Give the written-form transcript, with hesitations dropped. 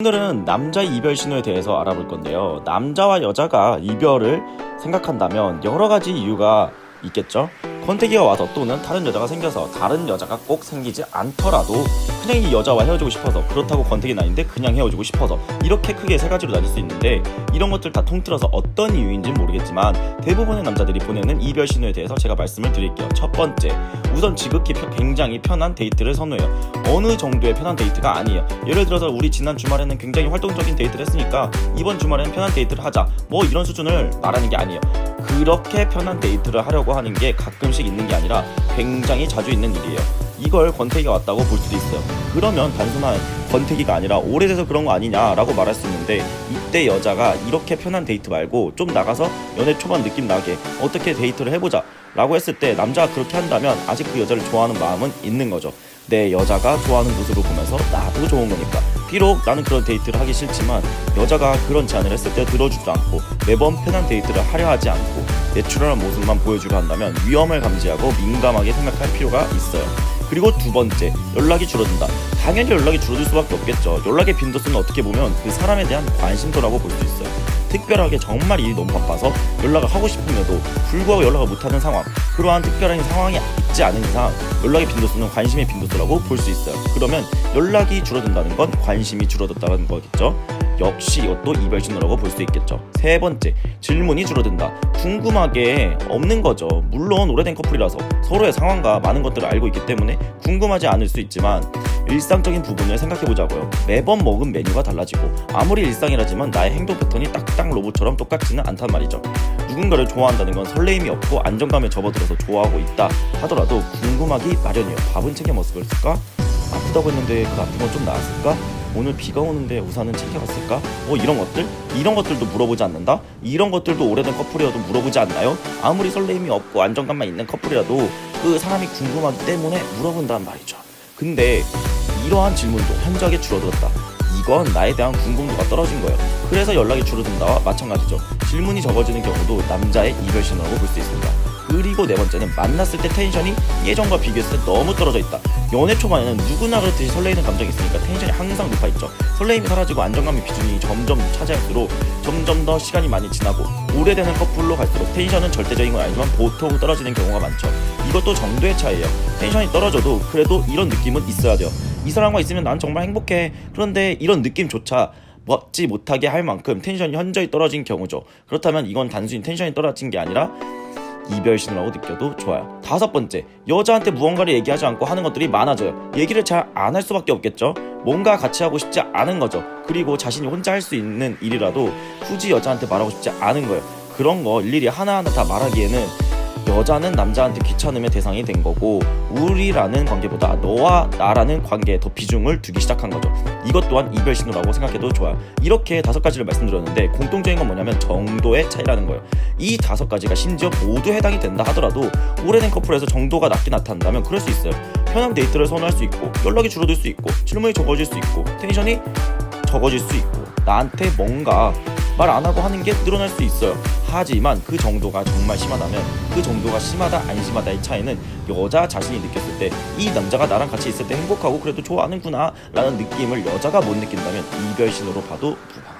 오늘은 남자의 이별 신호에 대해서 알아볼 건데요. 남자와 여자가 이별을 생각한다면 여러 가지 이유가 있겠죠. 권태기가 와서 또는 다른 여자가 생겨서 다른 여자가 꼭 생기지 않더라도 그냥 이 여자와 헤어지고 싶어서, 그렇다고 권태기는 아닌데 그냥 헤어지고 싶어서, 이렇게 크게 세 가지로 나뉠 수 있는데, 이런 것들 다 통틀어서 어떤 이유인지는 모르겠지만 대부분의 남자들이 보내는 이별 신호에 대해서 제가 말씀을 드릴게요. 첫 번째, 우선 지극히 굉장히 편한 데이트를 선호해요. 어느 정도의 편한 데이트가 아니에요. 예를 들어서 우리 지난 주말에는 굉장히 활동적인 데이트를 했으니까 이번 주말에는 편한 데이트를 하자, 뭐 이런 수준을 말하는 게 아니에요. 그렇게 편한 데이트를 하려고 하는 게 가끔씩 있는 게 아니라 굉장히 자주 있는 일이에요. 이걸 권태기가 왔다고 볼 수도 있어요. 그러면 단순한 권태기가 아니라 오래돼서 그런 거 아니냐라고 말할 수 있는데, 이때 여자가 이렇게 편한 데이트 말고 좀 나가서 연애 초반 느낌 나게 어떻게 데이트를 해보자 라고 했을 때 남자가 그렇게 한다면 아직 그 여자를 좋아하는 마음은 있는 거죠. 내 여자가 좋아하는 모습을 보면서 나도 좋은 거니까. 비록 나는 그런 데이트를 하기 싫지만 여자가 그런 제안을 했을 때 들어주지도 않고 매번 편한 데이트를 하려 하지 않고 내추럴한 모습만 보여주려 한다면 위험을 감지하고 민감하게 생각할 필요가 있어요. 그리고 두 번째, 연락이 줄어든다. 당연히 연락이 줄어들 수밖에 없겠죠. 연락의 빈도수는 어떻게 보면 그 사람에 대한 관심도라고 볼 수 있어요. 특별하게 정말 일이 너무 바빠서 연락을 하고 싶음에도 불구하고 연락을 못하는 상황, 그러한 특별한 상황이 있지 않은 이상 연락의 빈도수는 관심의 빈도수라고 볼 수 있어요. 그러면 연락이 줄어든다는 건 관심이 줄어든다는 거겠죠. 역시 이것도 이별 신호라고 볼 수 있겠죠. 세 번째, 질문이 줄어든다. 궁금하게 없는 거죠. 물론 오래된 커플이라서 서로의 상황과 많은 것들을 알고 있기 때문에 궁금하지 않을 수 있지만 일상적인 부분을 생각해보자고요. 매번 먹은 메뉴가 달라지고 아무리 일상이라지만 나의 행동 패턴이 딱딱 로봇처럼 똑같지는 않단 말이죠. 누군가를 좋아한다는 건 설레임이 없고 안정감에 접어들어서 좋아하고 있다 하더라도 궁금하기 마련이에요. 밥은 챙겨 먹었을까? 아프다고 했는데 그 아픈 건 좀 나았을까? 오늘 비가 오는데 우산은 챙겨갔을까? 이런 것들도 물어보지 않는다? 이런 것들도 오래된 커플이어도 물어보지 않나요? 아무리 설레임이 없고 안정감만 있는 커플이라도 그 사람이 궁금하기 때문에 물어본단 말이죠. 근데 이러한 질문도 현저하게 줄어들었다. 이건 나에 대한 궁금도가 떨어진 거예요. 그래서 연락이 줄어든다와 마찬가지죠. 질문이 적어지는 경우도 남자의 이별 신호라고 볼 수 있습니다. 그리고 네 번째는 만났을 때 텐션이 예전과 비교했을 때 너무 떨어져 있다. 연애 초반에는 누구나 그렇듯이 설레이는 감정이 있으니까 텐션이 항상 높아있죠. 설레임이 사라지고 안정감의 비중이 점점 차지할수록 점점 더 시간이 많이 지나고 오래되는 커플로 갈수록 텐션은 절대적인 건 아니지만 보통 떨어지는 경우가 많죠. 이것도 정도의 차이예요. 텐션이 떨어져도 그래도 이런 느낌은 있어야 돼요. 이 사람과 있으면 난 정말 행복해. 그런데 이런 느낌조차 먹지 못하게 할 만큼 텐션이 현저히 떨어진 경우죠. 그렇다면 이건 단순히 텐션이 떨어진 게 아니라 이별 신호라고 느껴도 좋아요. 다섯 번째, 여자한테 무언가를 얘기하지 않고 하는 것들이 많아져요. 얘기를 잘 안 할 수밖에 없겠죠. 뭔가 같이 하고 싶지 않은 거죠. 그리고 자신이 혼자 할 수 있는 일이라도 굳이 여자한테 말하고 싶지 않은 거예요. 그런 거 일일이 하나하나 다 말하기에는 여자는 남자한테 귀찮음의 대상이 된 거고, 우리라는 관계보다 너와 나라는 관계에 더 비중을 두기 시작한 거죠. 이것 또한 이별 신호라고 생각해도 좋아요. 이렇게 다섯 가지를 말씀드렸는데 공통적인 건 뭐냐면 정도의 차이라는 거예요. 이 다섯 가지가 심지어 모두 해당이 된다 하더라도 오래된 커플에서 정도가 낮게 나타난다면 그럴 수 있어요. 편한 데이트를 선호할 수 있고, 연락이 줄어들 수 있고, 질문이 적어질 수 있고, 텐션이 적어질 수 있고, 나한테 뭔가 말 안 하고 하는 게 늘어날 수 있어요. 하지만 그 정도가 정말 심하다면 그 정도가 심하다 안 심하다의 차이는 여자 자신이 느꼈을 때 이 남자가 나랑 같이 있을 때 행복하고 그래도 좋아하는구나 라는 느낌을 여자가 못 느낀다면 이별 신호로 봐도 무방.